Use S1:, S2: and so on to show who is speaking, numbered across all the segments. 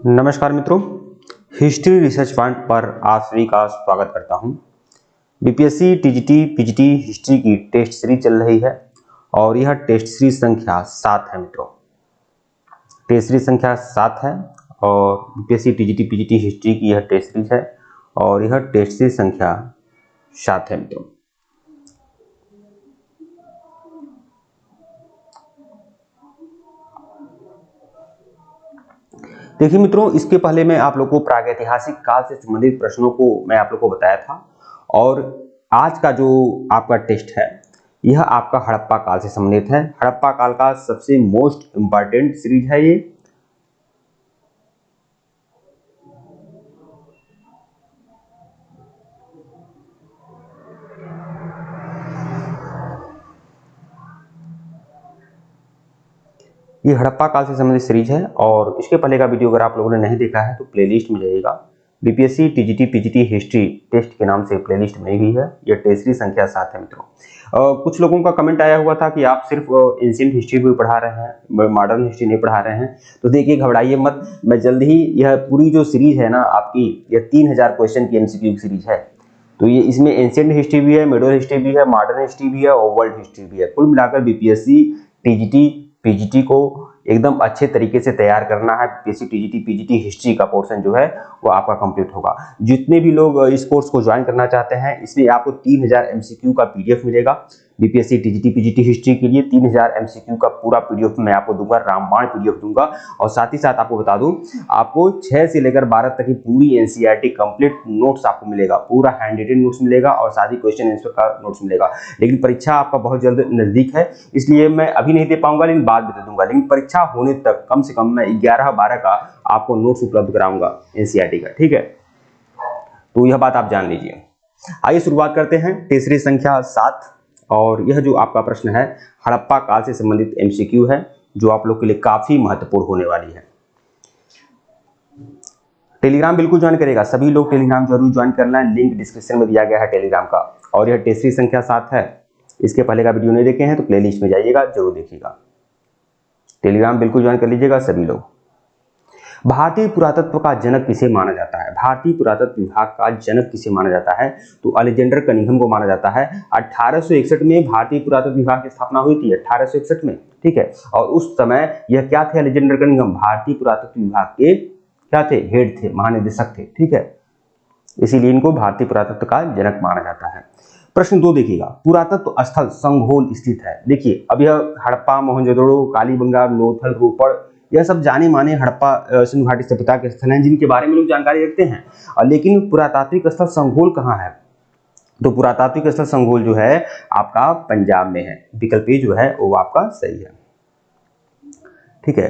S1: नमस्कार मित्रों, history research point पर आप सभी का स्वागत करता हूं। बीपीएससी टीजीटी पीजीटी हिस्ट्री की टेस्ट सीरीज चल रही है और यह टेस्ट सीरीज संख्या 7 है मित्रों। टेस्ट सीरीज संख्या 7 है और बीपीएससी टीजीटी पीजीटी हिस्ट्री की यह टेस्ट सीरीज है और यह टेस्ट सीरीज संख्या 7 है मित्रों। देखिए मित्रों, इसके पहले मैं आप लोगों को प्रागैतिहासिक काल से संबंधित प्रश्नों को मैं आप लोगों को बताया था और आज का जो आपका टेस्ट है यह आपका हड़प्पा काल से संबंधित है। हड़प्पा काल का सबसे मोस्ट इंपॉर्टेंट सीरीज है ये हड़प्पा काल से संबंधित सीरीज है और इसके पहले का वीडियो अगर आप लोगों ने नहीं देखा है तो प्लेलिस्ट में जाइएगा। BPSC TGT PGT history test के नाम से प्लेलिस्ट बनी हुई है। यह टेस्ट सीरीज संख्या 7 है मित्रों। कुछ लोगों का कमेंट आया हुआ था कि आप सिर्फ एंशिएंट हिस्ट्री भी पढ़ा रहे हैं, मॉडर्न हिस्ट्री नहीं पढ़ा रहे हैं। तो देखिए, घबराइए मत, मैं जल्द ही यह पूरी जो सीरीज है ना आपकी, यह 3000 क्वेश्चन की एमसीक्यू सीरीज है। तो ये इसमें एंशिएंट हिस्ट्री भी है, मिडल हिस्ट्री भी है, मॉडर्न हिस्ट्री भी है और वर्ल्ड हिस्ट्री भी है। कुल मिलाकर बीपीएससी टीजीटी पीजीटी को एकदम अच्छे तरीके से तैयार करना है। बीपीएससी टीजीटी पीजीटी हिस्ट्री का पोर्शन जो है वो आपका कंप्लीट होगा। जितने भी लोग इस कोर्स को ज्वाइन करना चाहते हैं, इसमें आपको 3000 एमसीक्यू का पीडीएफ मिलेगा। बीपीएससी टीजीटी पीजीटी हिस्ट्री के लिए 3000 एमसीक्यू का पूरा पीडीएफ मैं आपको दूंगा, रामबाण पीडीएफ दूंगा। और साथ ही साथ आपको बता दूं, आपको 6 से लेकर 12 तक की पूरी एनसीईआरटी कंप्लीट नोट्स आपको मिलेगा, पूरा हैंड रिटन नोट्स मिलेगा और साथ ही क्वेश्चन आंसर का नोट्स मिलेगा। लेकिन परीक्षा आपका बहुत जल्द नजदीक है, इसलिए मैं अभी नहीं दे पाऊंगा, लेकिन बाद में दे दूंगा। लेकिन परीक्षा होने तक कम से कम मैं 11-12 का आपको नोट्स उपलब्ध कराऊंगा एनसीईआरटी का, ठीक है। तो यह बात आप जान लीजिए। आइए शुरुआत करते हैं टेस्ट सीरीज संख्या 7 और यह जो आपका प्रश्न है हड़प्पा काल से संबंधित एमसीक्यू है, जो आप लोग के लिए काफी महत्वपूर्ण होने वाली है। टेलीग्राम बिल्कुल ज्वाइन करेगा, सभी लोग टेलीग्राम जरूर ज्वाइन करना है, लिंक डिस्क्रिप्शन में दिया गया है टेलीग्राम का। और यह टेस्ट सीरीज संख्या 7 है। इसके पहले का वीडियो नहीं देखे हैं तो प्लेलिस्ट में जाइएगा, जरूर देखिएगा। टेलीग्राम बिल्कुल ज्वाइन कर लीजिएगा सभी लोग। भारतीय पुरातत्व का जनक किसे माना जाता है? भारतीय पुरातत्व विभाग का जनक किसे माना जाता है? तो अलेक्जेंडर कनिंघम को माना जाता है। 1861 में भारतीय पुरातत्व विभाग की स्थापना हुई थी, 1861 में, ठीक है। और उस समय यह क्या थे? अलेक्जेंडर कनिंघम भारतीय पुरातत्व विभाग के क्या थे? हेड थे, महानिदेशक थे, ठीक है। इसीलिए इनको भारतीय पुरातत्व का जनक माना जाता है। प्रश्न 2 देखिएगा, पुरातत्व स्थल संघोल स्थित है। देखिए, अब यह हड़प्पा, मोहनजोदड़ो, कालीबंगा, लोथल, रोपड़, यह सब जाने माने हड़प्पा सिंधु घाटी सभ्यता के स्थल हैं जिनके बारे में लोग जानकारी रखते हैं। लेकिन पुरातात्विक स्थल संघोल कहाँ है? तो पुरातात्विक स्थल संघोल जो है आपका पंजाब में है। विकल्प ए जो है वो आपका सही है, ठीक है।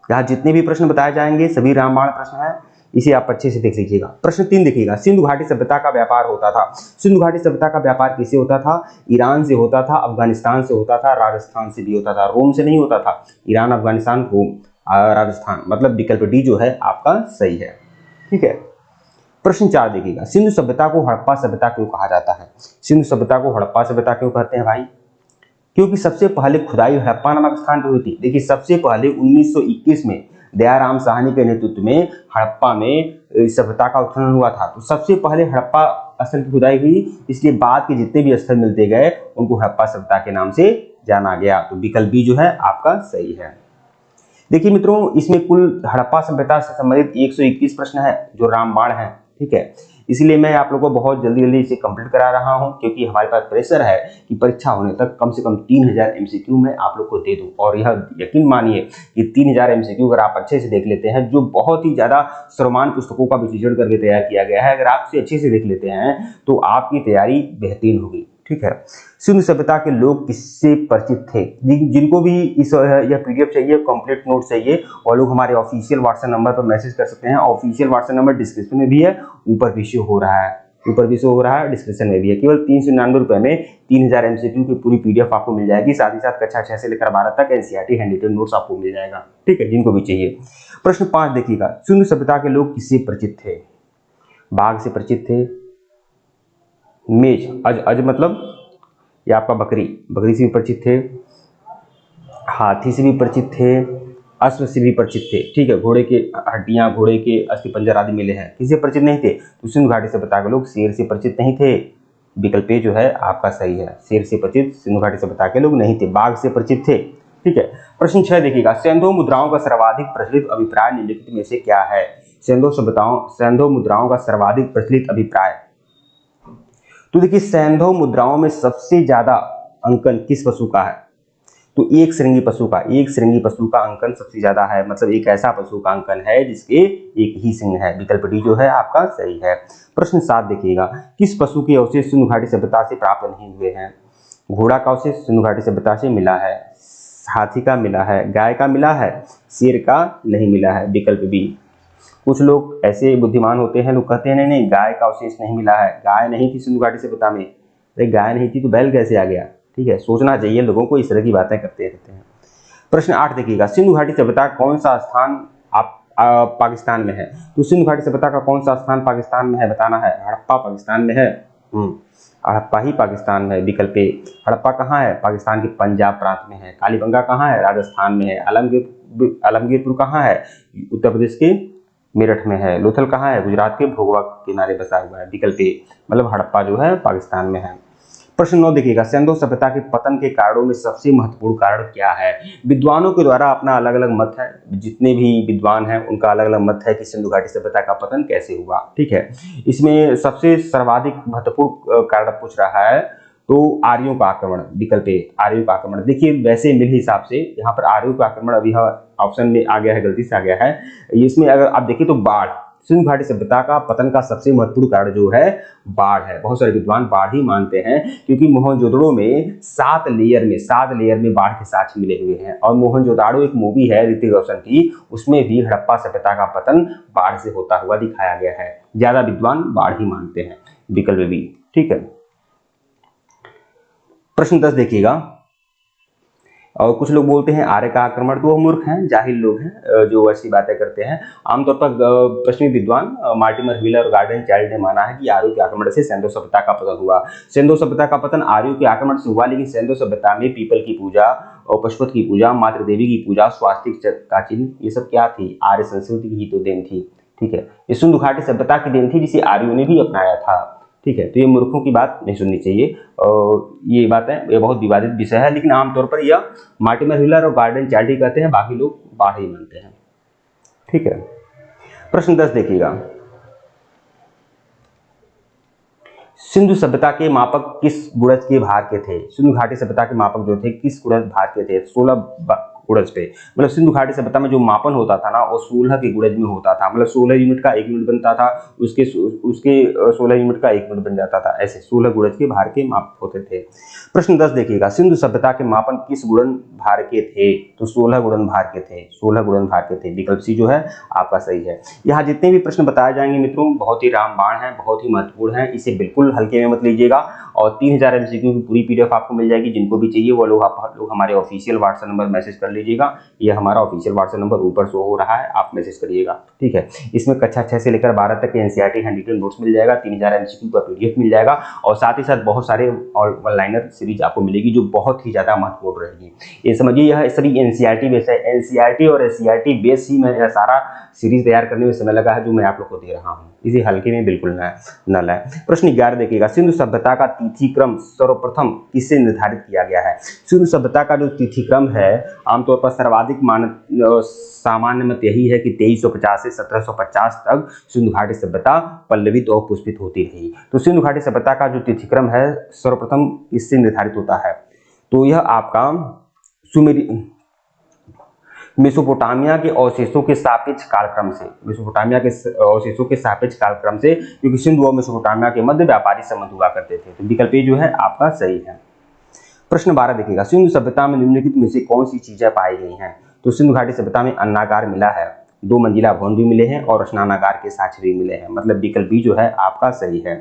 S1: यहाँ जितने भी प्रश्न बताए जाएंगे सभी रामबाण प्रश्न है, इसे आप अच्छे से देख लीजिएगा। प्रश्न 3 देखिएगा, सिंधु घाटी सभ्यता का व्यापार होता था। सिंधु घाटी सभ्यता का व्यापार किससे होता था? ईरान से होता था, अफगानिस्तान से होता था, राजस्थान से भी होता था। रोम से नहीं होता था। ईरान, अफगानिस्तान, रोम, राजस्थान, मतलब विकल्प डी जो है आपका सही है, ठीक है। प्रश्न 4 देखिएगा, सिंधु सभ्यता को हड़प्पा सभ्यता क्यों कहा जाता है? सिंधु सभ्यता को हड़प्पा सभ्यता क्यों कहते हैं भाई? क्योंकि सबसे पहले खुदाई हड़प्पा नामक स्थान पर हुई थी। देखिए, सबसे पहले 1921 में दयाराम साहनी के नेतृत्व में हड़प्पा में सभ्यता का उत्खनन हुआ था। तो सबसे पहले हड़प्पा स्थल की खुदाई हुई, इसलिए बाद के जितने भी स्थल मिलते गए उनको हड़प्पा सभ्यता के नाम से जाना गया। तो विकल्प बी जो है आपका सही है। देखिए मित्रों, इसमें कुल हड़प्पा सभ्यता से संबंधित 121 प्रश्न है जो रामबाण है, ठीक है। इसलिए मैं आप लोगों को बहुत जल्दी इसे कंप्लीट करा रहा हूं, क्योंकि हमारे पास प्रेशर है कि परीक्षा होने तक कम से कम 3000 एमसीक्यू मैं आप लोग को दे दूं। और यह यकीन मानिए कि 3000 एमसीक्यू अगर आप अच्छे से देख लेते हैं, जो बहुत ही ज्यादा सर्वमान्य पुस्तकों का विश्लेषण करके तैयार किया गया है, अगर आप इसे अच्छे से देख लेते हैं तो आपकी तैयारी बेहतरीन होगी, ठीक है। सिंधु सभ्यता के लोग किससे परिचित थे? जिनको भी इस यह पीडीएफ चाहिए, कंप्लीट नोट चाहिए, और लोग हमारे ऑफिशियल व्हाट्सएप नंबर पर मैसेज कर सकते हैं। ऑफिशियल व्हाट्सएप नंबर डिस्क्रिप्शन में भी है, ऊपर भी शो हो रहा है, डिस्क्रिप्शन में भी है। केवल 399 रुपए में 3000 एमसीक्यू की पूरी पीडीएफ आपको मिल जाएगी। साथ ही साथ कक्षा 6 से लेकर 12 तक एनसीईआरटी हैंड रिटन नोट्स आपको मिल जाएगा, ठीक है, जिनको भी चाहिए। प्रश्न 5 देखिएगा, सिंधु सभ्यता के लोग किससे परिचित थे? बाघ से परिचित थे, मेज, अज मतलब ये आपका बकरी से भी परिचित थे, हाथी से भी परिचित थे, अश्व से भी परिचित थे, ठीक है, घोड़े के हड्डियां, घोड़े के अस्थिपंजर आदि मिले हैं। किससे परिचित नहीं थे? तो सिंधु घाटी सभ्यता के लोग शेर से परिचित नहीं थे। विकल्प ए जो है आपका सही है, शेर से परिचित सिंधु घाटी सभ्यता के लोग नहीं थे, बाघ से परिचित थे। ठीक है, प्रश्न 6 देखिएगा, सेंधो मुद्राओं का सर्वाधिक प्रचलित अभिप्राय निम्नलिखित में से क्या है? सेंधो मुद्राओं का सर्वाधिक प्रचलित अभिप्राय, तो देखिए सेंधो मुद्राओं में सबसे ज्यादा अंकन किस पशु का है? तो एक श्रृंगी पशु का अंकन सबसे ज्यादा है, मतलब एक ऐसा पशु का अंकन है जिसके एक ही सिंह है। विकल्प डी जो है आपका सही है। प्रश्न 7 देखिएगा, किस पशु के अवशेष सिंधु घाटी सभ्यता से प्राप्त नहीं हुए हैं? घोड़ा का अवशेष सिंधु घाटी सभ्यता से मिला है, हाथी का मिला है, गाय का मिला है, शेर का नहीं मिला है। विकल्प बी। कुछ लोग ऐसे बुद्धिमान होते हैं, लोग कहते हैं नहीं नहीं गाय का अवशेष नहीं मिला है, गाय नहीं थी सिंधु घाटी सभ्यता में। अरे गाय नहीं थी तो बैल कैसे आ गया? ठीक है, सोचना चाहिए लोगों को, इस तरह की बातें करते रहते हैं। प्रश्न 8 देखिएगा, सिंधु घाटी सभ्यता कौन सा स्थान पाकिस्तान में है? तो सिंधु घाटी सभ्यता का कौन सा स्थान पाकिस्तान में है बताना है। हड़प्पा पाकिस्तान में है, हड़प्पा ही पाकिस्तान में है। विकल्प ए। हड़प्पा कहाँ है? पाकिस्तान के पंजाब प्रांत में है। कालीबंगा कहाँ है? राजस्थान में है। आलमगीरपुर कहाँ है? उत्तर प्रदेश के मेरठ में है। लोथल कहाँ है? गुजरात के भोगवा किनारे बसा हुआ है। विकल्प ए, मतलब हड़प्पा जो है पाकिस्तान में है। प्रश्न 9 देखिएगा, सिंधु सभ्यता के पतन के कारणों में सबसे महत्वपूर्ण कारण क्या है? विद्वानों के द्वारा अपना अलग अलग मत है, जितने भी विद्वान हैं उनका अलग अलग मत है कि सिंधु घाटी सभ्यता का पतन कैसे हुआ। ठीक है, इसमें सबसे सर्वाधिक महत्वपूर्ण कारण पूछ रहा है तो आर्यों का आक्रमण। विकल्प ए, आर्यों का आक्रमण। देखिए वैसे मेरे हिसाब से यहाँ पर आर्यों का आक्रमण अभी ऑप्शन में आ गया है, गलती से आ गया है। इसमें अगर आप देखिए तो बाढ़, सिंधु घाटी सभ्यता का पतन का सबसे महत्वपूर्ण कारण जो है बाढ़ है। बहुत सारे विद्वान बाढ़ ही मानते हैं, क्योंकि मोहनजोदड़ो में 7 लेयर में बाढ़ के साक्ष्य मिले हुए हैं। और मोहनजोदड़ो एक मूवी है ऋतिक रोशन की, उसमें भी हड़प्पा सभ्यता का पतन बाढ़ से होता हुआ दिखाया गया है। ज्यादा विद्वान बाढ़ ही मानते हैं। विकल्प बी। ठीक है, प्रश्न 10 देखिएगा, और कुछ लोग बोलते हैं आर्य का आक्रमण, तो वो मूर्ख हैं, जाहिल लोग हैं जो ऐसी बातें करते हैं। आमतौर पर पश्चिमी विद्वान मार्टिमर व्हीलर और गार्डन चाइल्ड ने माना है कि आर्यों के आक्रमण से सिंधु सभ्यता का पतन हुआ। सिंधु सभ्यता का पतन आर्यों के आक्रमण से हुआ, लेकिन सिंधु सभ्यता में पीपल की पूजा और पशुपति की पूजा, मातृ देवी की पूजा, स्वास्तिक का चिन्ह, ये सब क्या थी? आर्य संस्कृति की ही तो देन थी। ठीक है, ये सिंधु घाटी सभ्यता की देन थी जिसे आर्यों ने भी अपनाया था। ठीक है, तो ये मूर्खों की बात नहीं सुननी चाहिए। और ये बात है, ये बहुत विवादित विषय है, लेकिन आमतौर पर यह मार्टिमर व्हीलर और गार्डन चाइल्ड ही कहते हैं, बाकी लोग बाढ़ ही मानते हैं। ठीक है, प्रश्न 10 देखिएगा, सिंधु सभ्यता के मापक किस गुणज के भार के थे? सिंधु घाटी सभ्यता के मापक जो थे किस गुणज भार के थे? 16 गुणज पे, मतलब सिंधु घाटी सभ्यता में जो मापन होता था ना वो 16 के गुणज में होता था। मतलब 16 यूनिट का 1 यूनिट बनता था, उसके 16 यूनिट का 1 यूनिट बन जाता था। ऐसे 16 गुणज के भार के माप होते थे। प्रश्न 10 देखिएगा, सिंधु सभ्यता के मापन किस गुणन भार के थे? तो 16 गुणन भार के थे, 16 गुणन भार के थे। विकल्प सी जो है आपका सही है। यहाँ जितने भी प्रश्न बताए जाएंगे मित्रों बहुत ही रामबाण है, बहुत ही महत्वपूर्ण है, इसे बिल्कुल हल्के में मत लीजिएगा। और 3000 MCQ की पूरी PDF आपको मिल जाएगी। जिनको भी चाहिए वो लोग आप लोग हमारे ऑफिशियल व्हाट्सएप नंबर मैसेज कर लीजिएगा। ये हमारा ऑफिशियल व्हाट्सएप नंबर ऊपर शो हो रहा है, आप मैसेज करिएगा। ठीक है, इसमें कक्षा 6 से लेकर 12 तक के NCERT हैंड रिटन नोट्स मिल जाएगा, 3000 MCQ का PDF मिल जाएगा, और साथ ही साथ बहुत सारे ऑनलाइनर सीरीज आपको मिलेगी जो बहुत ही ज्यादा महत्वपूर्ण रहेगी। ये समझिए यह सभी NCERT बेस है, NCERT और SCERT बेस ही में सारा सीरीज तैयार करने में समय लगा है जो मैं आप लोग को दे रहा हूँ। इसे हल्के में बिल्कुल न लाए। प्रश्न 11 देखिएगा, सिंधु सभ्यता का तिथिक्रम सर्वप्रथम किससे निर्धारित किया गया है? सिंधु सभ्यता का जो तिथिक्रम है आमतौर पर सर्वाधिक सामान्य मत यही है कि 2350 से 1750 तक सिंधु घाटी सभ्यता पल्लवित और पुष्पित होती रही। तो सिंधु घाटी सभ्यता का जो तिथिक्रम है सर्वप्रथम इससे निर्धारित होता है। तो यह आपका मेसोपोटामिया के अवशेषों के सापेक्ष कालक्रम से, मेसोपोटामिया के अवशेषों के सापेक्ष कालक्रम से, क्योंकि सिंधु और मेसोपोटामिया के मध्य व्यापारी संबंध हुआ करते थे। तो विकल्प जो है आपका सही है। प्रश्न 12 देखिएगा, सिंधु सभ्यता में निम्नलिखित में से कौन सी चीजें पाई गई हैं? तो सिंधु घाटी सभ्यता में अन्नागार मिला है, 2 मंजिला भवन भी मिले हैं और स्नानागार के साक्ष्य भी मिले हैं। मतलब विकल्प बी जो है आपका सही है।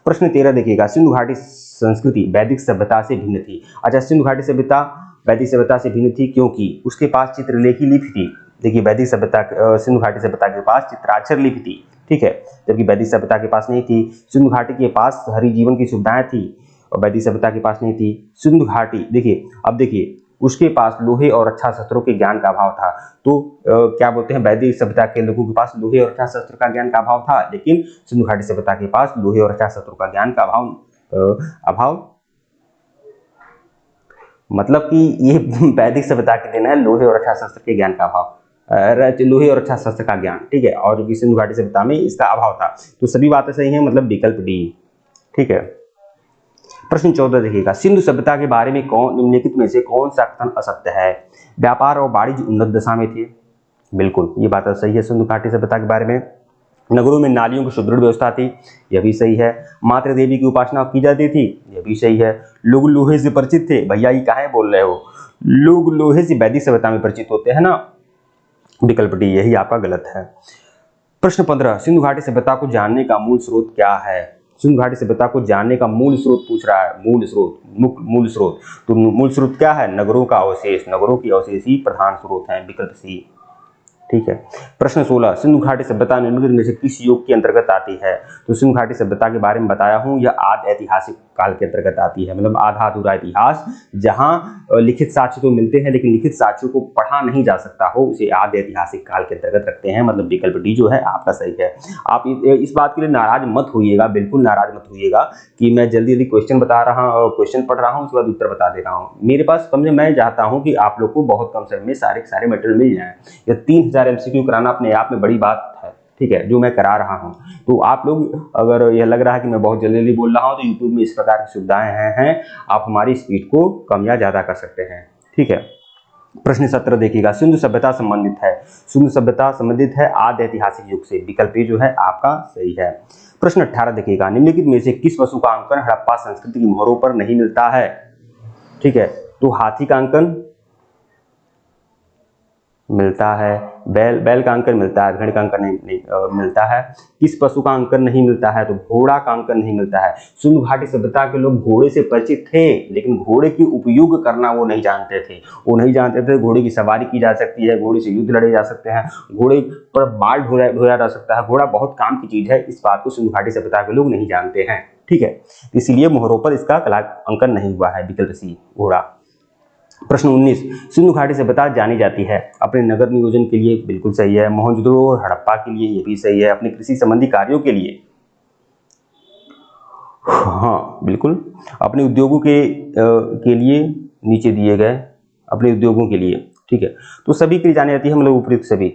S1: प्रश्न 13 देखिएगा, सिंधु घाटी संस्कृति वैदिक सभ्यता से भिन्न थी। अच्छा, सिंधु घाटी सभ्यता वैदिक सभ्यता से भिन्न थी क्योंकि उसके पास चित्रलेखी लिपि थी। देखिए वैदिक सभ्यता सिंधु घाटी सभ्यता के पास चित्राक्षर लिपि थी। ठीक है, जबकि वैदिक सभ्यता के पास नहीं थी। सिंधु घाटी के पास हरि जीवन की सुविधाएं थी और वैदिक सभ्यता के पास नहीं थी। सिंधु घाटी देखिए, अब देखिए उसके पास लोहे और रक्षा शस्त्रों के ज्ञान का अभाव था। तो क्या बोलते हैं, वैदिक सभ्यता के लोगों के पास लोहे और रक्षा शस्त्र का ज्ञान का अभाव था, लेकिन सिंधु घाटी सभ्यता के पास लोहे और रक्षा शस्त्रों का ज्ञान का अभाव मतलब कि ये वैदिक सभ्यता के दिन है लोहे और रक्षा शस्त्र के ज्ञान का अभाव, लोहे और रक्षा शस्त्र का ज्ञान, ठीक है, और सिंधु घाटी सभ्यता में इसका अभाव था। तो सभी बातें सही हैं, मतलब विकल्प डी, ठीक है। प्रश्न 14 देखिएगा, सिंधु सभ्यता के बारे में निम्नलिखित में से कौन सा कथन असत्य है? व्यापार और वाणिज्य उन्नत दशा में थे, बिल्कुल ये बात सही है। सिंधु घाटी सभ्यता के बारे में नगरों में नालियों की सुदृढ़ व्यवस्था थी, यह भी सही है। मातृ देवी की उपासना की जाती थी, यह भी सही है। लोग लोहे से परिचित थे, भैया ये काहे बोल रहे हो, लोग लोहे से वैदिक सभ्यता में परिचित होते हैं ना, विकल्प डी, यही आपका गलत है। प्रश्न 15, सिंधु घाटी सभ्यता को जानने का मूल स्रोत क्या है? सिंधु घाटी सभ्यता को जानने का मूल स्रोत पूछ रहा है, मूल स्रोत। तो मूल स्रोत क्या है? नगरों का अवशेष, नगरों की अवशेष ही प्रधान स्रोत है, विकल्प सी, ठीक है। प्रश्न 16, सिंधु घाटी सभ्यता निम्नलिखित में से किस युग के अंतर्गत आती है? तो सिंधु घाटी सभ्यता के बारे में बताया हूं, यह आदि ऐतिहासिक काल के अंतर्गत आती है, मतलब आधा अधूरा इतिहास, जहां लिखित साक्ष्य तो मिलते हैं लेकिन लिखित साक्ष्यों को पढ़ा नहीं जा सकता हो, उसे आदि ऐतिहासिक काल के अंतर्गत रखते हैं, मतलब विकल्प डी जो है आपका सही है। आप इस बात के लिए नाराज मत होइएगा, बिल्कुल नाराज मत होइएगा कि मैं जल्दी जल्दी क्वेश्चन पढ़ रहा हूँ, उसके बाद उत्तर बता दे रहा हूँ। मेरे पास कम से मैं चाहता हूँ कि आप लोग को बहुत कम समय में सारे मटेरियल मिल जाए। या 3000 MCQ कराना अपने आप में बड़ी बात है, ठीक है, जो मैं करा रहा हूं। तो आप लोग, अगर यह लग रहा है कि मैं बहुत जल्दी बोल रहा हूं, तो YouTube में इस प्रकार की सुविधाएं हैं, आप हमारी स्पीड को कम या ज्यादा कर सकते हैं, ठीक है। प्रश्न 17 देखिएगा, सिंधु सभ्यता संबंधित है, सिंधु सभ्यता संबंधित है आदि ऐतिहासिक युग से, विकल्प ए जो है आपका सही है। प्रश्न 18 देखिएगा, निम्नलिखित में से किस पशु का अंकन हड़प्पा संस्कृति की मोहरों पर नहीं मिलता है? ठीक है, तो हाथी का अंकन मिलता है, बैल का अंकन मिलता है, भेड़ का अंकन नहीं मिलता है। किस पशु का अंकन नहीं मिलता है? तो घोड़ा का अंकन नहीं मिलता है। सिंधु घाटी सभ्यता के लोग घोड़े से परिचित थे, लेकिन घोड़े की उपयोग करना वो नहीं जानते थे। वो नहीं जानते थे घोड़े की सवारी की जा सकती है, घोड़े से युद्ध लड़े जा सकते हैं, घोड़े पर बाल ढोया जा सकता है, घोड़ा बहुत काम की चीज है। इस बात को सिंधु घाटी सभ्यता के लोग नहीं जानते हैं, ठीक है, इसीलिए मोहरों पर इसका कला अंकन नहीं हुआ है, विकल्प सी घोड़ा। प्रश्न 19, सिंधु घाटी सभ्यता जानी जाती है अपने नगर नियोजन के लिए, बिल्कुल सही है। मोहनजोदड़ो और हड़प्पा के लिए, ये भी सही है। अपने कृषि संबंधी कार्यों के लिए, हाँ बिल्कुल। अपने उद्योगों के लिए नीचे दिए गए, अपने उद्योगों के लिए, ठीक है, तो सभी के लिए जानी जाती है, मतलब उपयुक्त सभी,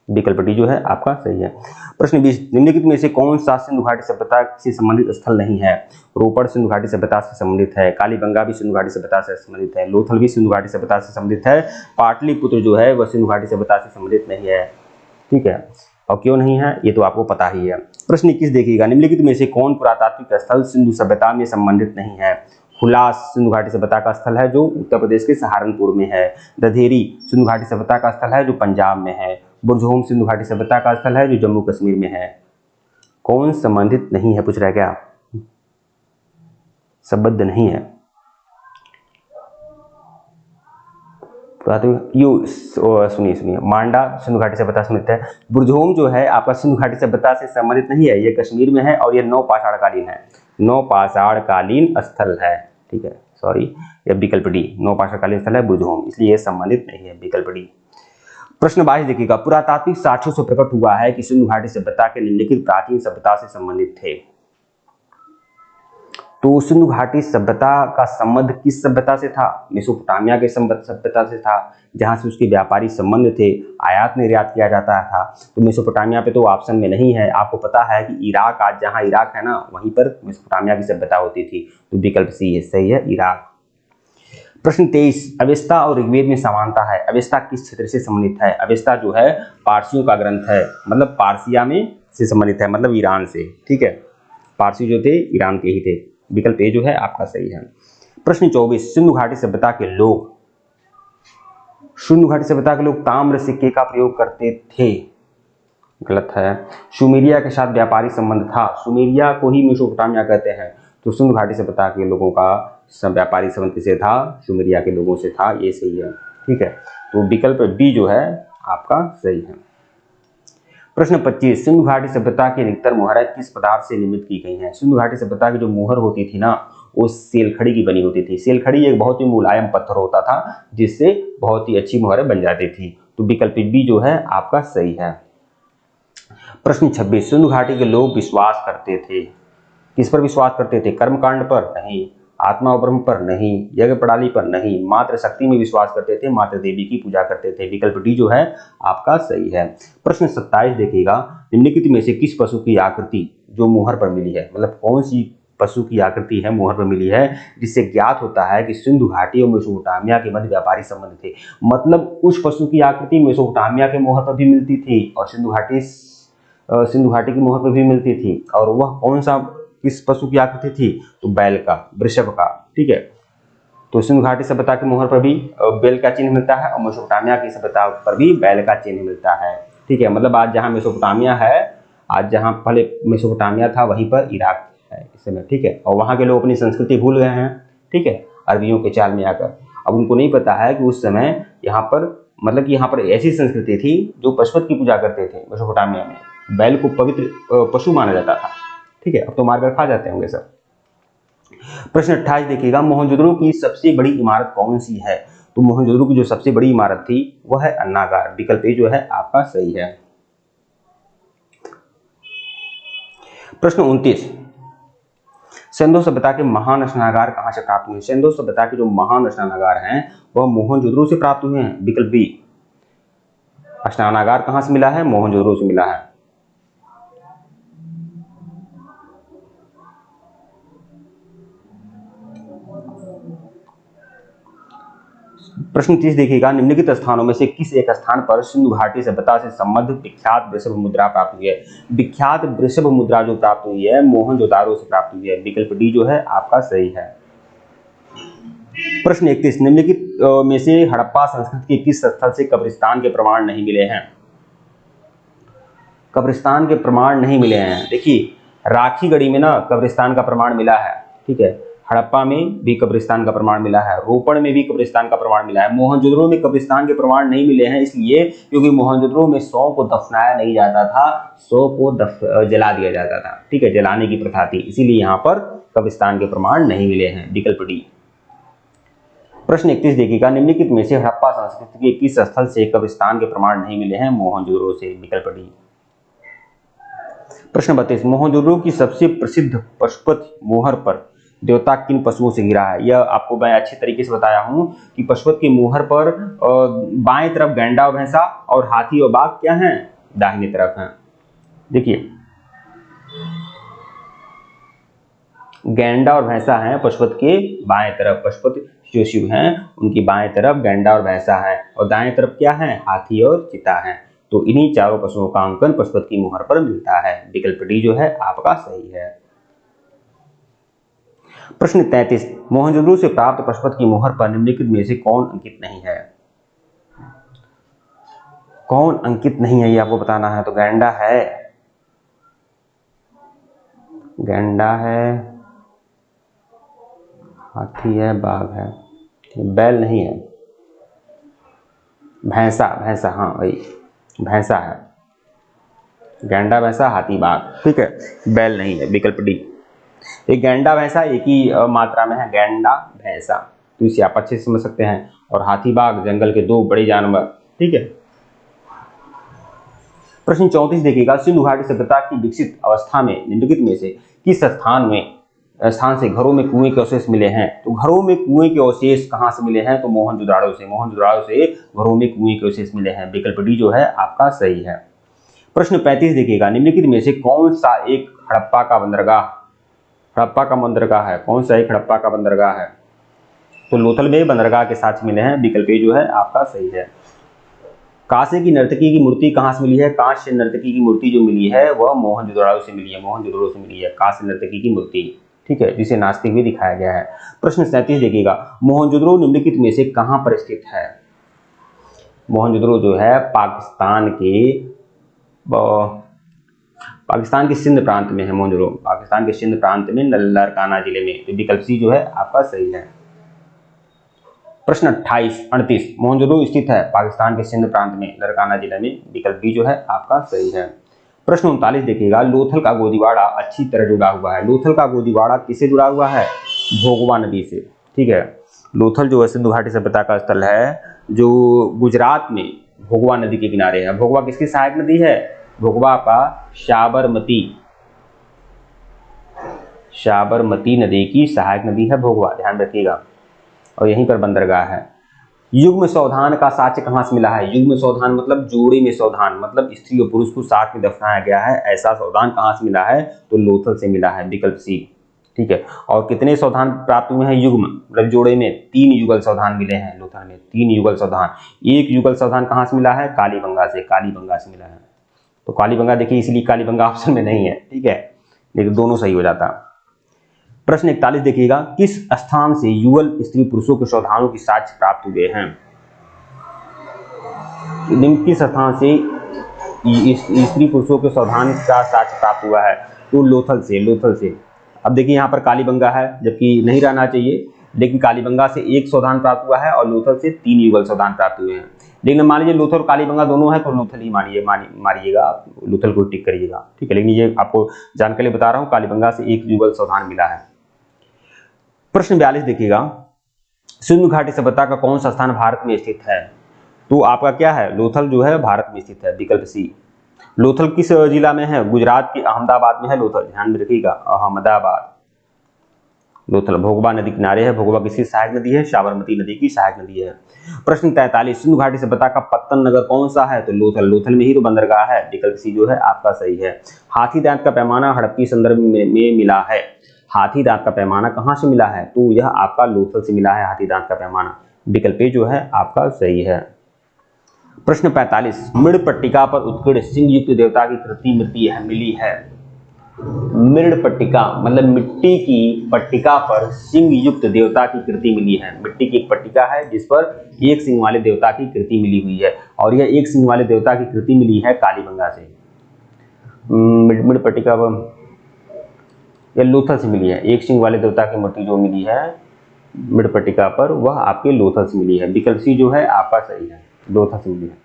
S1: विकल्प डी जो है आपका सही है। प्रश्न 20, निम्नलिखित में से कौन सा सिंधु घाटी सभ्यता से संबंधित स्थल नहीं है? रोपड़ सिंधु घाटी सभ्यता से संबंधित है, कालीबंगा भी सिंधु घाटी सभ्यता से संबंधित है, लोथल भी सिंधु घाटी सभ्यता से संबंधित है, पाटलिपुत्र जो है वह सिंधु घाटी सभ्यता से संबंधित नहीं है, ठीक है, और क्यों नहीं है ये तो आपको पता ही है। प्रश्न 21 देखिएगा, निम्नलिखित में से कौन पुरातात्विक स्थल सिंधु सभ्यता में संबंधित नहीं है? हुलास सिंधु घाटी सभ्यता का स्थल है जो उत्तर प्रदेश के सहारनपुर में है। दधेरी सिंधु घाटी सभ्यता का स्थल है जो पंजाब में है। बुरजोम सिंधु घाटी सभ्यता का स्थल है जो जम्मू कश्मीर में है। कौन संबंधित नहीं है पूछ रहा है क्या? संबद्ध नहीं है, सुनिए, मांडा सिंधु घाटी सभ्यता संबंधित है। बुरजोम जो है आपका सिंधु घाटी सभ्यता से संबंधित नहीं है, ये कश्मीर में है और ये नौपाषाणकालीन है, नौपाषाणकालीन स्थल है, ठीक है, सॉरी, ये विकल्प डी, नौपाषाणकालीन स्थल है बुरजोम, इसलिए ये संबंधित नहीं है, विकल्प डी। प्रश्न 22 देखिएगा, पुरातात्विक साक्ष्यों से प्रकट हुआ है कि सिंधु घाटी सभ्यता के निम्नलिखित प्राचीन सभ्यता से संबंधित थे। तो सिंधु घाटी सभ्यता का संबंध किस सभ्यता से था? मेसोपोटामिया के सभ्यता से था, जहां से उसके व्यापारी संबंध थे, आयात निर्यात किया जाता था। तो मेसोपोटामिया पे तो ऑप्शन में नहीं है। आपको पता है कि इराक, आज जहां इराक है ना, वहीं पर मेसोपोटामिया की सभ्यता होती थी, तो विकल्प सी है, सही है, इराक। प्रश्न 23, अवेस्ता और ऋग्वेद में समानता है, अवेस्ता किस क्षेत्र से संबंधित है? अवेस्ता जो है पारसियों का ग्रंथ है, मतलब पारसिया में से संबंधित है, मतलब ईरान से, ठीक है, पारसी जो थे ईरान के ही थे, विकल्प ए जो है आपका सही है। प्रश्न 24, सिंधु घाटी सभ्यता के लोग, सिंधु घाटी सभ्यता के लोग ताम्र सिक्के का प्रयोग करते थे, गलत है। सुमेरिया के साथ व्यापारिक संबंध था, सुमेरिया को ही मेसोपोटामिया कहते हैं, तो सिंधु घाटी सभ्यता के लोगों का व्यापारिक संबंध किससे था? सुमेरिया के लोगों से था, ये सही है, ठीक है, तो विकल्प बी जो है आपका सही है। प्रश्न 25, सिंधु घाटी सभ्यता की अधिकतर मोहरें किस पदार्थ से निर्मित की गई हैं? सिंधु घाटी सभ्यता की जो मोहर होती थी ना, वो सेलखड़ी की बनी होती थी। सेलखड़ी एक बहुत ही मुलायम पत्थर होता था जिससे बहुत ही अच्छी मोहरें बन जाती थी। तो विकल्प बी जो है आपका सही है। प्रश्न 26, सिंधु घाटी के लोग विश्वास करते थे, किस पर विश्वास करते थे? कर्मकांड पर नहीं, आत्मा और ब्रह्म पर नहीं, यज्ञ प्रणाली पर नहीं, मात्र शक्ति में विश्वास करते थे, मात्र देवी की पूजा करते थे। विकल्प डी जो है आपका सही है। प्रश्न 27 देखिएगा, निम्नलिखित में से किस पशु की आकृति जो मोहर पर मिली है, मतलब कौन सी पशु की आकृति है मोहर पर मिली है जिससे ज्ञात होता है कि सिंधु घाटी और मेसोपोटामिया के मध्य व्यापारी संबंध थे। मतलब उस पशु की आकृति मेसोपोटामिया के मोहर पर भी मिलती थी और सिंधु घाटी की मोहर पर भी मिलती थी। और वह कौन सा किस पशु की आकृति थी? तो बैल का, वृषभ का। ठीक है, तो सिंधु घाटी सभ्यता की मोहर पर भी बैल का चिन्ह मिलता है और मेसोपोटामिया की सभ्यता पर भी बैल का चिन्ह मिलता है। ठीक है, मतलब आज जहां मेसोपोटामिया है, आज जहां पहले मेसोपोटामिया था वहीं पर इराक है इस समय। ठीक है, और वहां के लोग अपनी संस्कृति भूल गए हैं। ठीक है, अरबियों के चाल में आकर अब उनको नहीं पता है कि उस समय यहाँ पर मतलब कि यहाँ पर ऐसी संस्कृति थी जो पशुपत की पूजा करते थे। मेसोपोटामिया में बैल को पवित्र पशु माना जाता था। ठीक है, अब तो मारकर खा जाते होंगे सब। प्रश्न 28 देखिएगा, मोहनजोदड़ो की सबसे बड़ी इमारत कौन सी है? तो मोहनजोदड़ो की जो सबसे बड़ी इमारत थी वह है अन्नागार। विकल्प ए जो है आपका सही है। प्रश्न 29, सिंधु सभ्यता के महान स्नानागार कहां से प्राप्त हुए? सिंधु सभ्यता के जो महान स्नानागार हैं वह मोहनजोदड़ो से प्राप्त हुए हैं। विकल्प बी, स्नानागार कहां से मिला है? मोहनजोदड़ो से मिला है। प्रश्न 30 देखिएगा, निम्नलिखित स्थानों में से किस एक स्थान पर सिंधु घाटी सभ्यता से संबद्ध विख्यात वृषभ मुद्रा प्राप्त हुई है? विख्यात वृषभ मुद्रा जो प्राप्त हुई है मोहनजोदारो से प्राप्त हुई है। विकल्प डी जो है आपका सही है। प्रश्न 31, निम्नलिखित में से हड़प्पा संस्कृति के किस स्थल से कब्रिस्तान के प्रमाण नहीं मिले हैं? कब्रिस्तान के प्रमाण नहीं मिले हैं। देखिए, राखीगढ़ी में ना कब्रिस्तान का प्रमाण मिला है। ठीक है, हड़प्पा में भी कब्रिस्तान का प्रमाण मिला है, रोपड़ में भी कब्रिस्तान का प्रमाण मिला है। मोहनजोदड़ो में कब्रिस्तान के प्रमाण नहीं मिले हैं इसलिए क्योंकि मोहनजोदड़ो में शव को दफनाया नहीं जाता था, शव को जला दिया जाता था। ठीक है, जलाने की प्रथा थी, इसीलिए यहाँ पर कब्रिस्तान के प्रमाण नहीं मिले हैं। विकल्प डी। प्रश्न 31 देखिएगा, निम्नलिखित में से हड़प्पा संस्कृति के किस स्थल से कब्रिस्तान के प्रमाण नहीं मिले हैं? मोहनजोदड़ो से। विकल्प डी। प्रश्न 32, मोहनजोदड़ो की सबसे प्रसिद्ध पशुपत मोहर पर देवता किन पशुओं से घिरा है? यह आपको मैं अच्छी तरीके से बताया हूं कि पशुपत की मोहर पर बाएं तरफ गैंडा और भैंसा और हाथी और बाघ क्या हैं? दाहिनी तरफ हैं। देखिए, गैंडा और भैंसा हैं पशुपत के बाएं तरफ, पशुपत जो शिव हैं उनकी बाएं तरफ गैंडा और भैंसा है और दाएं तरफ क्या है? हाथी और चिता है। तो इन्हीं चारों पशुओं का अंकन पशुपत की मोहर पर मिलता है। विकल्प डी जो है आपका सही है। प्रश्न 33, मोहनजोदड़ो से प्राप्त पशुपत की मोहर पर निम्नलिखित में से कौन अंकित नहीं है? कौन अंकित नहीं है ये आपको बताना है। तो गैंडा है, गैंडा है, हाथी है, बाघ है, बैल नहीं है, भैंसा, भैंसा, हाँ वही भैंसा है, गैंडा भैंसा हाथी बाघ। ठीक है, बैल नहीं है। विकल्प डी। एक गैंडा भैंसा एक ही मात्रा में है, गैंडा भैंसा, तो इसे आप अच्छे से समझ सकते हैं। और हाथी बाघ जंगल के दो बड़े जानवर। ठीक है। प्रश्न 34 देखिएगा, सिंधु घाटी सभ्यता की विकसित अवस्था में निम्नलिखित में से किस स्थान से घरों में कुएं के अवशेष मिले हैं? तो घरों में कुएं के अवशेष कहां से मिले हैं? तो मोहनजोदड़ो से। मोहनजोदड़ो से घरों में कुएं के अवशेष मिले हैं। विकल्प डी जो है आपका सही है। प्रश्न 35 देखिएगा, निम्नलिखित में से कौन सा एक हड़प्पा का बंदरगाह है? कौन सा एक हड़प्पा का बंदरगाह है? तो लोथल में बंदरगाह के साथ मिले हैं। विकल्प ए जो है आपका सही है। कांसे की नर्तकी की मूर्ति कहां से मिली है? कांस्य नर्तकी की मूर्ति जो मिली है वह मोहनजोदड़ो से मिली है। मोहनजोदड़ो से मिली है कांस्य नर्तकी की मूर्ति। ठीक है, जिसे नाचते हुए दिखाया गया है। प्रश्न 37 देखिएगा, मोहनजोदड़ो निम्नलिखित में से कहां पर स्थित है? मोहनजोदड़ो जो है पाकिस्तान के सिंध प्रांत में है। मोहनजोदड़ो पाकिस्तान के सिंध प्रांत में लरकाना जिले में। तो विकल्प सी जो है आपका सही है। प्रश्न 38 मोहनजोदड़ो स्थित है पाकिस्तान के सिंध प्रांत में लरकाना जिले में। विकल्प बी जो है आपका सही है। प्रश्न 39 देखिएगा, लोथल का गोदीवाड़ा अच्छी तरह जुड़ा हुआ है। लोथल का गोदीवाड़ा किससे जुड़ा हुआ है? भोगवा नदी से। ठीक है, लोथल जो है सिंधु घाटी सभ्यता का स्थल है जो गुजरात में भोगवा नदी के किनारे है। भोगवा किसकी सहायक नदी है? भोगवा का साबरमती नदी की सहायक नदी है भोगवा, ध्यान रखिएगा। और यहीं पर बंदरगाह है। युग्म सावधान का साक्ष्य कहां से मिला है? युग्म सावधान मतलब जोड़े में सावधान, मतलब स्त्री और पुरुष को साथ में दफनाया गया है, ऐसा सावधान कहां से मिला है? तो लोथल से मिला है, विकल्प सी। ठीक है, और कितने सावधान प्राप्त हुए हैं? युग्म मतलब जोड़े में 3 युगल सावधान मिले हैं लोथल में, 3 युगल सावधान। एक युगल सावधान कहां से मिला है? कालीबंगा से, कालीबंगा से मिला है। तो कालीबंगा देखिए, इसलिए कालीबंगा ऑप्शन में नहीं है। ठीक है, लेकिन दोनों सही हो जाता। प्रश्न 41 देखिएगा, किस स्थान से युगल स्त्री पुरुषों के सावधानों की साक्ष्य प्राप्त हुए हैं? निम्न किस स्थान से स्त्री पुरुषों के सावधान का साक्ष्य प्राप्त हुआ है? तो लोथल से, लोथल से। अब देखिए यहाँ पर कालीबंगा है, जबकि नहीं रहना चाहिए, लेकिन कालीबंगा से 1 सावधान प्राप्त हुआ है और लोथल से 3 युगल सावधान प्राप्त हुए हैं। लेकिन मान लीजिए लोथल और कालीबंगा दोनों है तो लोथल ही मारिएगा, लोथल को टिक करिएगा। ठीक है, लेकिन ये आपको जानकारी बता रहा हूँ, कालीबंगा से 1 युगल सावधान मिला है। प्रश्न 42 देखिएगा, सिंधु घाटी सभ्यता का कौन सा स्थान भारत में स्थित है? तो आपका क्या है? लोथल जो है भारत में स्थित है, विकल्प सी। लोथल किस जिला में है? गुजरात के अहमदाबाद में है लोथल, ध्यान में रखिएगा, अहमदाबाद। लोथल भोगवा नदी किनारे है। भोगवा किसकी सहायक नदी है? साबरमती नदी की सहायक नदी है। प्रश्न 43, सिंधु घाटी सभ्यता का पत्तन नगर कौन सा है? तो लोथल, लोथल में ही तो बंदरगाह है, विकल्प सी जो है आपका सही है। हाथी दांत का पैमाना हड़प्पी संदर्भ में मिला है। हाथी दांत का पैमाना कहां से मिला है? तो यह आपका लोथल से मिला है, हाथी दांत का पैमाना, विकल्प जो है आपका सही है। प्रश्न 45, मृड़ पट्टिका पर उत्कीर्ण सिंह युक्त देवता की कृति मिली है। मृड़ पट्टिका मतलब मिट्टी की पट्टिका पर सिंह युक्त देवता की कृति मिली है। मिट्टी की एक पट्टिका है जिस पर एक सिंह वाले देवता की कृति मिली हुई है, और यह एक सिंह वाले देवता की कृति मिली है कालीबंगा से। मृड़ पट्टिका पर यह लोथल से मिली है। एक सिंह वाले देवता की मूर्ति जो मिली है मृड़ पट्टिका पर, वह आपके लोथल से मिली है, विकल्प सी जो है आपका सही है, लोथल से मिली है।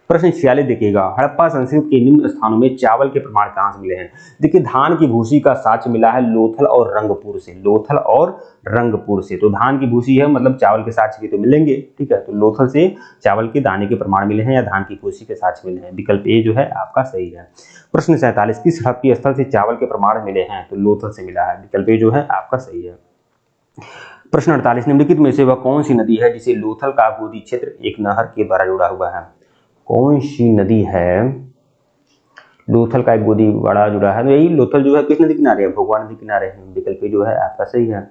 S1: प्रश्न 46 देखिएगा, हड़प्पा संस्कृति के निम्न स्थानों में चावल के प्रमाण कहां से मिले हैं? देखिए धान की भूसी का साक्ष्य मिला है लोथल और रंगपुर से, लोथल और रंगपुर से। तो धान की भूसी है मतलब चावल के साक्ष्य भी तो मिलेंगे। ठीक है, तो लोथल से चावल के दाने के प्रमाण मिले हैं या धान की भूसी के साक्ष्य मिले हैं, विकल्प ए जो है आपका सही है। प्रश्न 47, किस हड़प्पी स्थल से चावल के प्रमाण मिले हैं? तो लोथल से मिला है, विकल्प ए जो है आपका सही है। प्रश्न 48, निम्नलिखित में से वह कौन सी नदी है जिसे लोथल का गोदी क्षेत्र एक नहर के द्वारा जुड़ा हुआ है? कौन सी नदी है लोथल का एक गोदी बड़ा जुड़ा है? तो यही लोथल जो है किस नदी किनारे है? भोगवा नदी किनारे है, विकल्प जो है आपका सही है।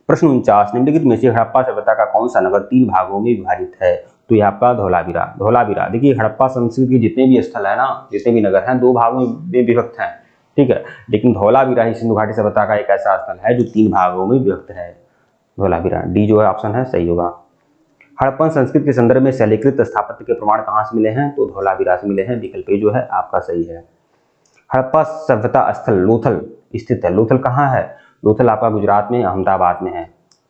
S1: प्रश्न 49, निम्नलिखित में से हड़प्पा सभ्यता का कौन सा नगर 3 भागों में विभाजित है? तो ये आपका धौलावीरा। धौलावीरा देखिए हड़प्पा संस्कृति के जितने भी स्थल है ना, जितने भी नगर हैं 2 भागों में विभक्त हैं। ठीक है, लेकिन धौलावीरा ही सिंधु घाटी सभ्यता का एक ऐसा स्थल है जो 3 भागों में विभक्त है, धौलावीरा। डी जो है ऑप्शन है सही होगा। हड़प्पन संस्कृति के संदर्भ में शैलीकृत स्थापत्य के प्रमाण कहां से मिले हैं? तो धौलावीरा से मिले हैं, विकल्प जो है आपका सही है। हड़प्पा सभ्यता स्थल लोथल स्थित है। लोथल कहाँ है? लोथल आपका गुजरात में अहमदाबाद में है।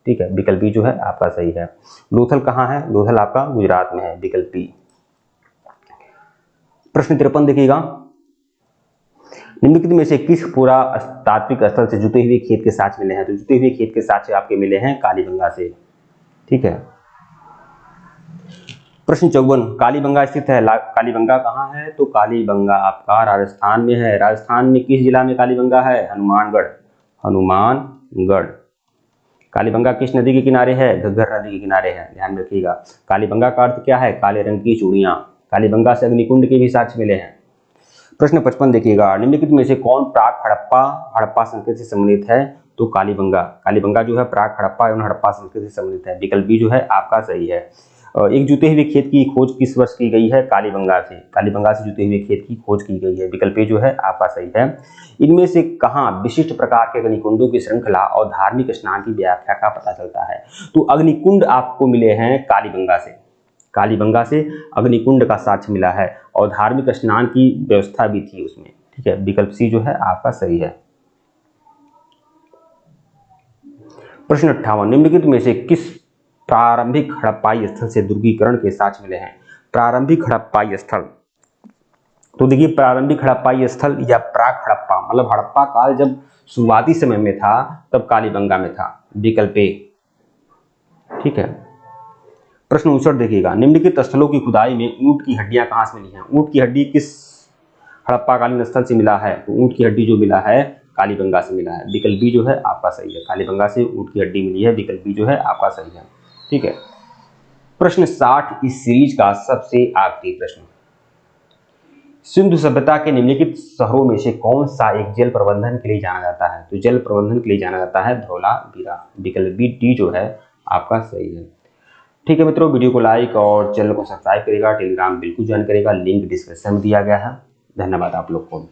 S1: ठीक है, विकल्प जो है आपका सही है। लोथल कहाँ है? लोथल आपका गुजरात में है, विकल्प बी। प्रश्न 53 देखिएगा, निम्नलिखित में से किस पुरातात्विक स्थल से जुटे हुए खेत के साक्ष्य मिले हैं? तो जुटे हुए खेत के साक्ष्य आपके मिले हैं कालीबंगा से। ठीक है, प्रश्न 54, कालीबंगा स्थित है। कालीबंगा कहाँ है? तो कालीबंगा आपका राजस्थान में है। राजस्थान में किस जिला में कालीबंगा है? हनुमानगढ़, हनुमानगढ़। कालीबंगा किस नदी के किनारे है? घग्गर नदी के किनारे है, ध्यान रखिएगा। कालीबंगा का अर्थ क्या है? काले रंग की चूड़ियां। कालीबंगा से अग्निकुंड के भी साक्ष्य मिले हैं। प्रश्न 55 देखिएगा, निम्नलिखित में से कौन प्राक हड़प्पा संस्कृति से संबंधित है? तो कालीबंगा। कालीबंगा जो है प्राक हड़प्पा एवं हड़प्पा संस्कृति से संबंधित है, विकल्प बी जो है आपका सही है। एक जुते हुए खेत की खोज किस वर्ष की गई है? कालीबंगा से। कालीबंगा से जुते हुए खेत की खोज की गई है, विकल्प जो है आपका सही है। इनमें से कहाँ विशिष्ट प्रकार के अग्निकुंडों की श्रृंखला और धार्मिक स्नान की व्याख्या का पता चलता है? तो अग्निकुंड आपको मिले हैं कालीबंगा से। कालीबंगा से अग्निकुंड का साक्ष्य मिला है और धार्मिक स्नान की व्यवस्था भी थी उसमें। ठीक है, विकल्प सी जो है आपका सही है। प्रश्न 58, निम्नलिखित में से किस प्रारंभिक हड़प्पाई स्थल से दुर्गीकरण के साक्ष्य मिले हैं? प्रारंभिक हड़प्पाई स्थल, तो देखिए प्रारंभिक हड़प्पाई स्थल या प्राक हड़प्पा मतलब हड़प्पा काल जब शुरुआती समय में था तब कालीबंगा में था, विकल्प ए। ठीक है, प्रश्न 59 देखिएगा, निम्नलिखित स्थलों की खुदाई में ऊंट की हड्डियां कहां से मिली हैं? ऊंट की हड्डी किस हड़प्पाकालीन स्थल से मिला है? तो ऊंट की हड्डी जो मिला है कालीबंगा से मिला है, विकल्प बी जो है आपका सही है। कालीबंगा से ऊंट की हड्डी मिली है, विकल्प बी जो है आपका सही है। ठीक है, प्रश्न 60 इस सीरीज का सबसे आखिरी प्रश्न, सिंधु सभ्यता के निम्नलिखित शहरों में से कौन सा एक जल प्रबंधन के लिए जाना जाता है? तो जल प्रबंधन के लिए जाना जाता है धौलावीरा, विकल्प बी डी जो है आपका सही है। ठीक है मित्रों, वीडियो को लाइक और चैनल को सब्सक्राइब करेगा, टेलीग्राम बिल्कुल ज्वाइन करेगा, लिंक डिस्क्रिप्शन में दिया गया है। धन्यवाद आप लोग को।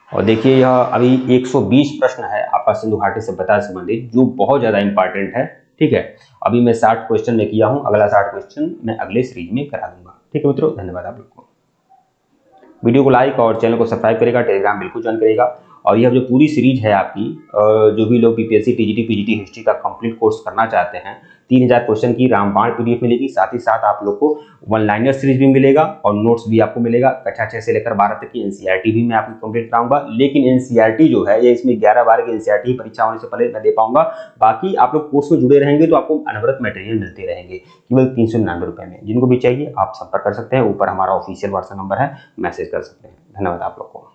S1: और देखिए यह अभी 120 प्रश्न है आपका सिंधु घाटी सभ्यता से संबंधित, जो बहुत ज्यादा इंपॉर्टेंट है। ठीक है, अभी मैं 60 क्वेश्चन में किया हूं, अगला 60 क्वेश्चन मैं अगले सीरीज में करा दूंगा। ठीक है मित्रों, धन्यवाद आप लोग को। वीडियो को लाइक और चैनल को सब्सक्राइब करेगा, टेलीग्राम बिल्कुल ज्वाइन करेगा। और यह जो पूरी सीरीज है आपकी, जो भी लोग बीपीएससी टीजीटी पीजीटी हिस्ट्री का कंप्लीट कोर्स करना चाहते हैं, 3000 क्वेश्चन की रामबाण पीडीएफ मिलेगी। साथ ही साथ आप लोग को वन लाइनर सीरीज भी मिलेगा और नोट्स भी आपको मिलेगा। कक्षा 6 से लेकर 12 तक की एनसीईआरटी भी मैं आपको कंप्लीट कराऊंगा। लेकिन एनसीईआरटी जो है ये इसमें 11-12 की एनसीईआरटी परीक्षा होने से पहले मैं दे पाऊंगा। बाकी आप लोग कोर्स में जुड़े रहेंगे तो आपको अनवरत मटेरियल मिलते रहेंगे केवल 399 रुपए में। जिनको भी चाहिए आप संपर्क कर सकते हैं, ऊपर हमारा ऑफिशियल व्हाट्सएप नंबर है, मैसेज कर सकते हैं। धन्यवाद आप लोग को।